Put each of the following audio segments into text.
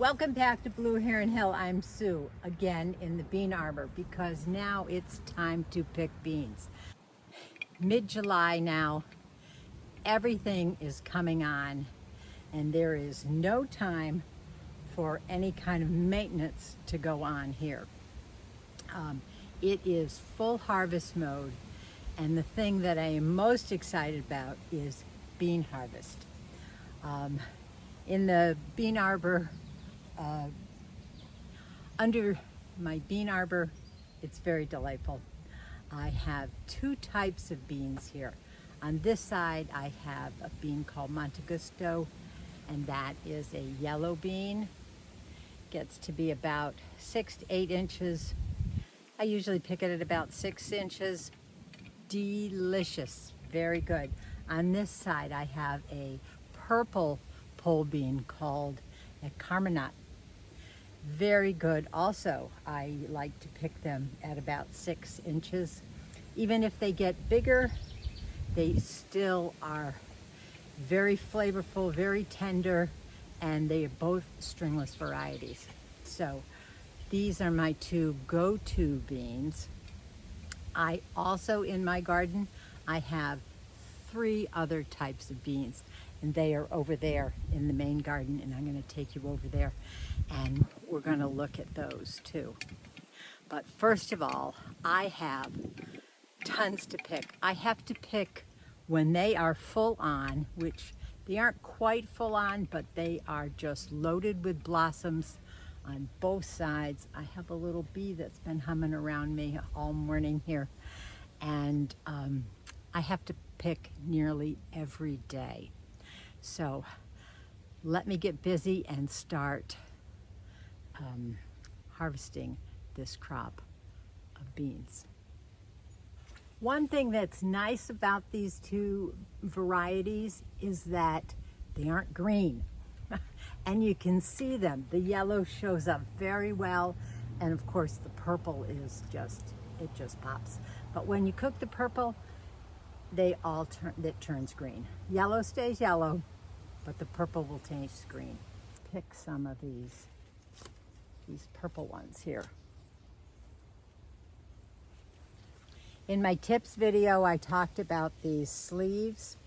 Welcome back to Blue Heron Hill. I'm Sue, again in the bean arbor, because now it's time to pick beans. Mid-July now, everything is coming on, and there is no time for any kind of maintenance to go on here. It is full harvest mode, and the thing that I am most excited about is bean harvest. In the bean arbor, under my bean arbor, it's very delightful. I have two types of beans here. On this side, I have a bean called Monte Gusto, and that is a yellow bean. Gets to be about 6 to 8 inches. I usually pick it at about 6 inches. Delicious, very good. On this side, I have a purple pole bean called a Carmenat. Very good also. I like to pick them at about 6 inches. Even if they get bigger, they still are very flavorful, very tender, and they are both stringless varieties. So these are my two go-to beans. I also, in my garden, I have 3 other types of beans, and they are over there in the main garden, and I'm going to take you over there and we're going to look at those too. But first of all, I have tons to pick. I have to pick when they are full on, which they aren't quite full on, but they are just loaded with blossoms on both sides. I have a little bee that's been humming around me all morning here, and I have to pick nearly every day. So let me get busy and start harvesting this crop of beans. One thing that's nice about these two varieties is that they aren't green. And you can see them. The yellow shows up very well, and of course the purple is it just pops. But when you cook the purple, it turns green. Yellow stays yellow, but the purple will taste green. Pick some of these purple ones here. In my tips video, I talked about these sleeves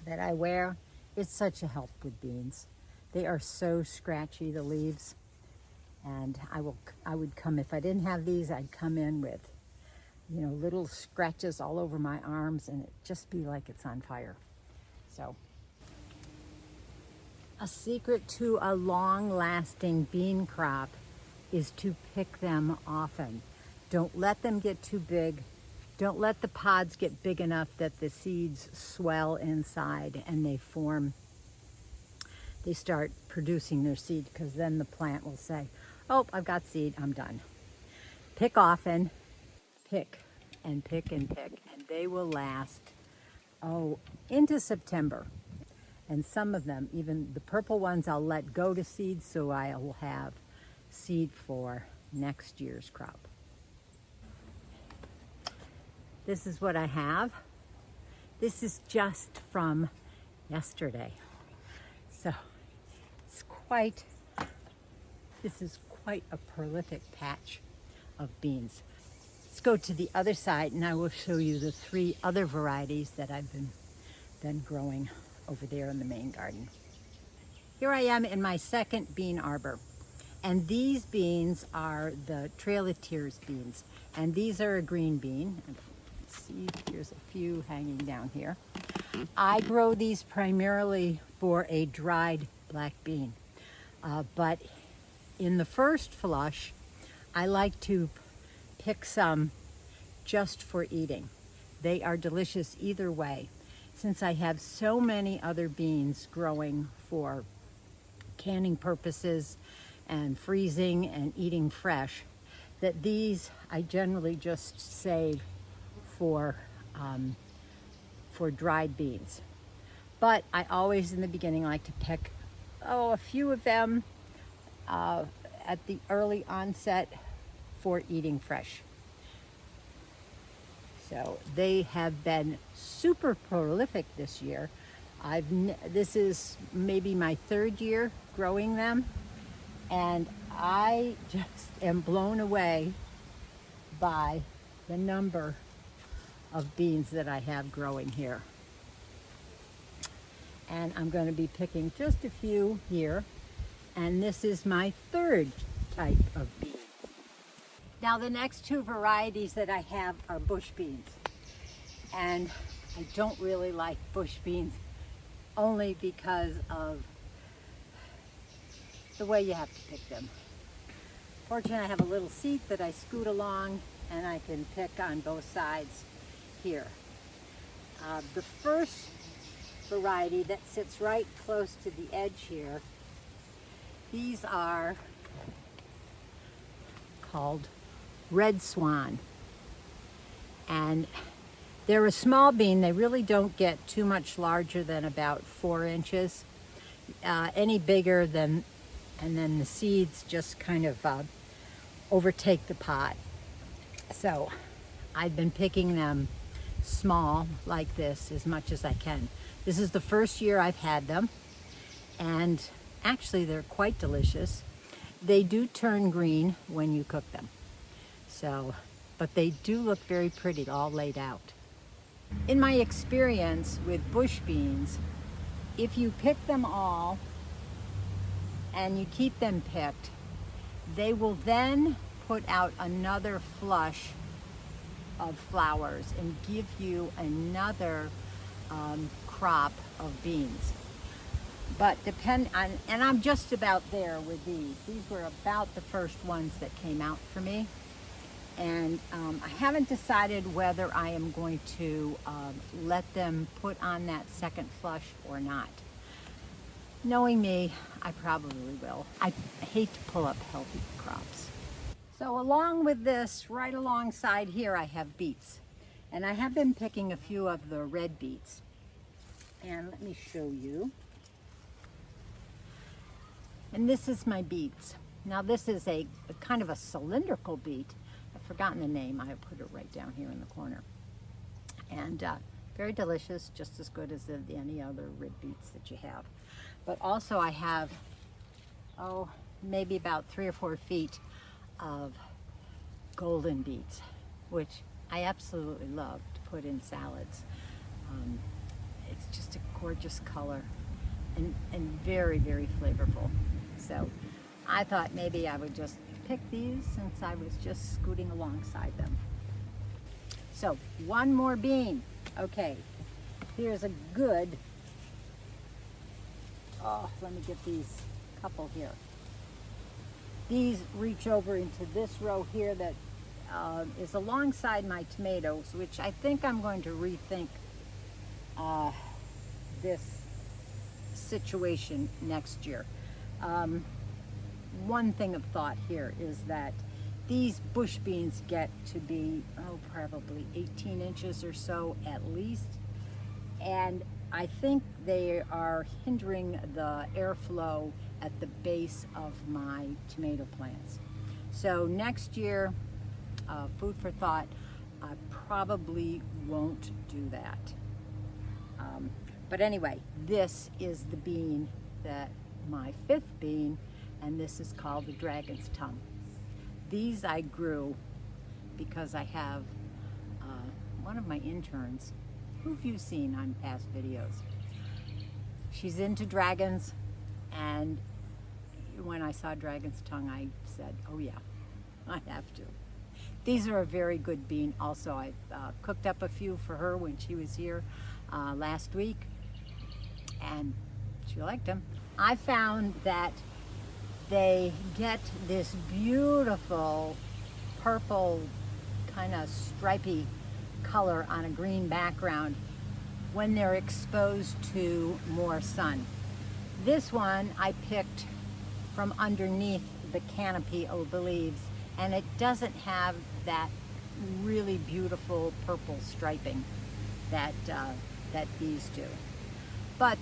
that I wear. It's such a help with beans. They are so scratchy, the leaves, and I would come, if I didn't have these, I'd come in with, little scratches all over my arms, and it'd just be like it's on fire. So, a secret to a long-lasting bean crop is to pick them often. Don't let them get too big. Don't let the pods get big enough that the seeds swell inside and they start producing their seed, because then the plant will say, oh, I've got seed, I'm done. Pick often, pick and pick and pick, and they will last, into September. And some of them, even the purple ones, I'll let go to seed, so I will have seed for next year's crop. This is what I have. This is just from yesterday. So this is quite a prolific patch of beans. Let's go to the other side, and I will show you the 3 other varieties that I've been growing over there in the main garden. Here I am in my second bean arbor, and these beans are the Trail of Tears beans, and these are a green bean. Let's see, here's a few hanging down here. I grow these primarily for a dried black bean, but in the first flush, I like to pick some just for eating. They are delicious either way. Since I have so many other beans growing for canning purposes and freezing and eating fresh, that these I generally just save for dried beans. But I always in the beginning like to pick a few of them at the early onset for eating fresh. So they have been super prolific this year. This is maybe my 3rd year growing them, And I just am blown away by the number of beans that I have growing here. And I'm going to be picking just a few here. And this is my third type of bean. Now the next two varieties that I have are bush beans. And I don't really like bush beans only because of the way you have to pick them. Fortunately, I have a little seat that I scoot along and I can pick on both sides here. The first variety that sits right close to the edge here, these are called Red Swan. And they're a small bean. They really don't get too much larger than about 4 inches. Any bigger than, and then the seeds just kind of overtake the pot. So I've been picking them small like this as much as I can. This is the first year I've had them, and actually they're quite delicious. They do turn green when you cook them. So, but they do look very pretty all laid out. In my experience with bush beans, if you pick them all and you keep them picked, they will then put out another flush of flowers and give you another crop of beans. But and I'm just about there with these. These were about the first ones that came out for me. And I haven't decided whether I am going to let them put on that second flush or not. Knowing me, I probably will. I hate to pull up healthy crops. So along with this, right alongside here, I have beets. And I have been picking a few of the red beets. And let me show you. And this is my beets. Now this is a kind of a cylindrical beet. I've forgotten the name. I put it right down here in the corner. And very delicious, just as good as any other red beets that you have. But also I have, maybe about 3 or 4 feet of golden beets, which I absolutely love to put in salads. It's just a gorgeous color and very, very flavorful. So I thought maybe I would just pick these since I was just scooting alongside them. So one more bean. Okay, here's a good, let me get these couple here. These reach over into this row here that is alongside my tomatoes, which I think I'm going to rethink this situation next year. One thing of thought here is that these bush beans get to be, probably 18 inches or so at least. And I think they are hindering the airflow at the base of my tomato plants. So next year, food for thought, I probably won't do that. But anyway, this is the bean my 5th bean, and this is called the dragon's tongue. These I grew because I have one of my interns, who've you seen on past videos. She's into dragons, and when I saw dragon's tongue, I said, oh yeah, I have to. These are a very good bean also. I cooked up a few for her when she was here last week, and she liked them. I found that they get this beautiful purple kind of stripy color on a green background when they're exposed to more sun. This one I picked from underneath the canopy of the leaves, and it doesn't have that really beautiful purple striping that these do. But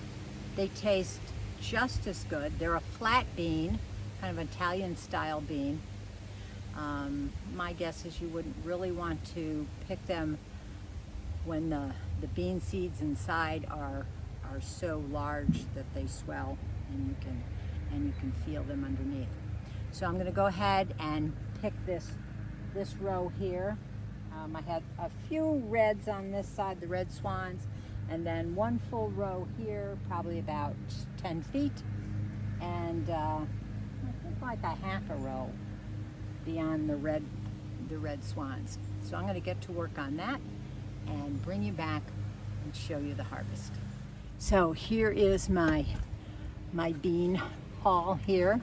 they taste just as good. They're a flat bean, kind of Italian style bean. My guess is you wouldn't really want to pick them when the bean seeds inside are so large that they swell and you can feel them underneath. So I'm gonna go ahead and pick this row here. I had a few reds on this side, the red swans, and then one full row here, probably about 10 feet, and I think like a half a row beyond the red swans. So I'm going to get to work on that and bring you back and show you the harvest. So here is my bean haul here.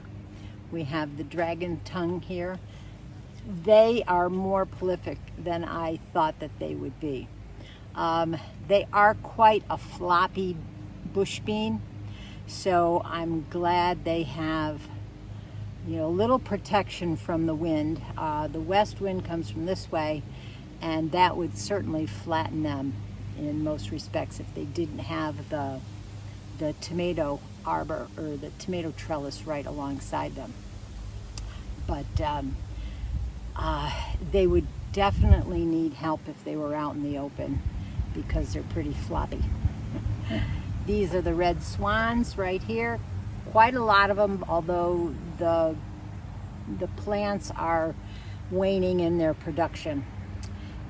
We have the dragon tongue here. They are more prolific than I thought that they would be. They are quite a floppy bush bean, so I'm glad they have, you know, little protection from the wind. The west wind comes from this way, and that would certainly flatten them in most respects if they didn't have the tomato arbor or the tomato trellis right alongside them. But they would definitely need help if they were out in the open because they're pretty floppy. These are the red swans right here. Quite a lot of them, although the plants are waning in their production.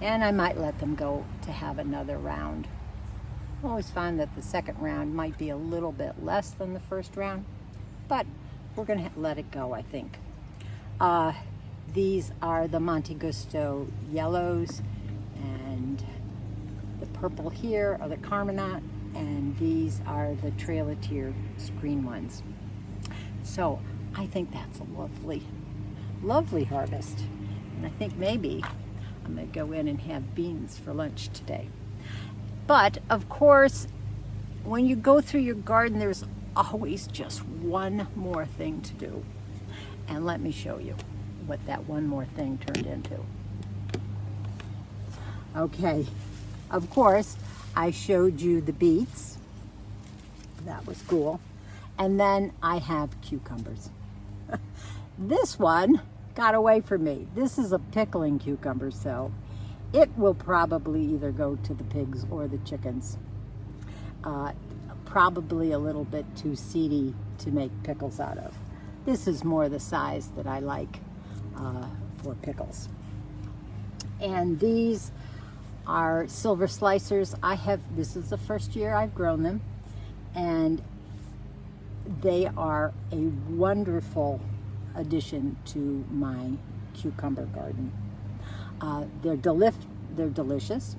And I might let them go to have another round. I always find that the second round might be a little bit less than the first round, but we're gonna let it go, I think. These are the Monte Gusto yellows, and the purple here are the Carmenat, and these are the Trailatier green ones. So I think that's a lovely, lovely harvest. And I think maybe I'm gonna go in and have beans for lunch today. But of course, when you go through your garden, there's always just one more thing to do. And let me show you what that one more thing turned into. Okay, of course, I showed you the beets. That was cool. And then I have cucumbers. This one got away from me. This is a pickling cucumber, so it will probably either go to the pigs or the chickens. Probably a little bit too seedy to make pickles out of. This is more the size that I like for pickles. And these are silver slicers. This is the first year I've grown them, and they are a wonderful addition to my cucumber garden. They're delicious,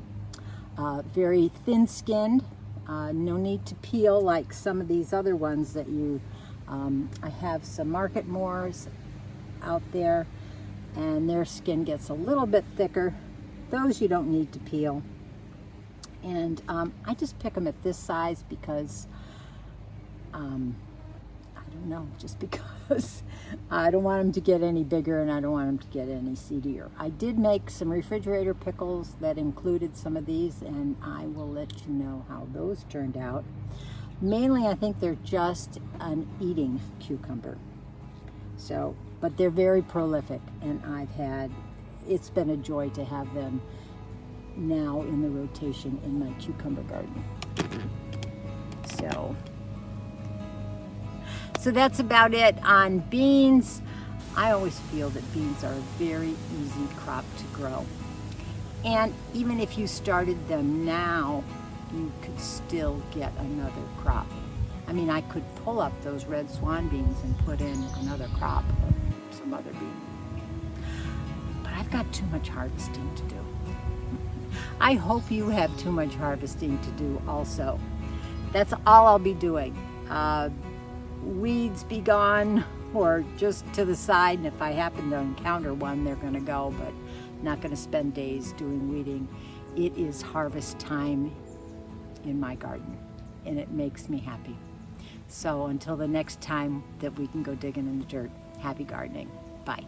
very thin-skinned, no need to peel like some of these other ones that I have some Market Moors out there, and their skin gets a little bit thicker. Those you don't need to peel. And I just pick them at this size because, I don't know, just because I don't want them to get any bigger and I don't want them to get any seedier. I did make some refrigerator pickles that included some of these, and I will let you know how those turned out. Mainly, I think they're just an eating cucumber. So, but they're very prolific, and it's been a joy to have them now in the rotation in my cucumber garden. So that's about it on beans. I always feel that beans are a very easy crop to grow. And even if you started them now, you could still get another crop. I mean, I could pull up those red swan beans and put in another crop of some other bean. But I've got too much harvesting to do. I hope you have too much harvesting to do also. That's all I'll be doing. Weeds be gone or just to the side, and if I happen to encounter one, they're gonna go, but not gonna spend days doing weeding. It is harvest time in my garden, and it makes me happy. So until the next time that we can go digging in the dirt, happy gardening. Bye.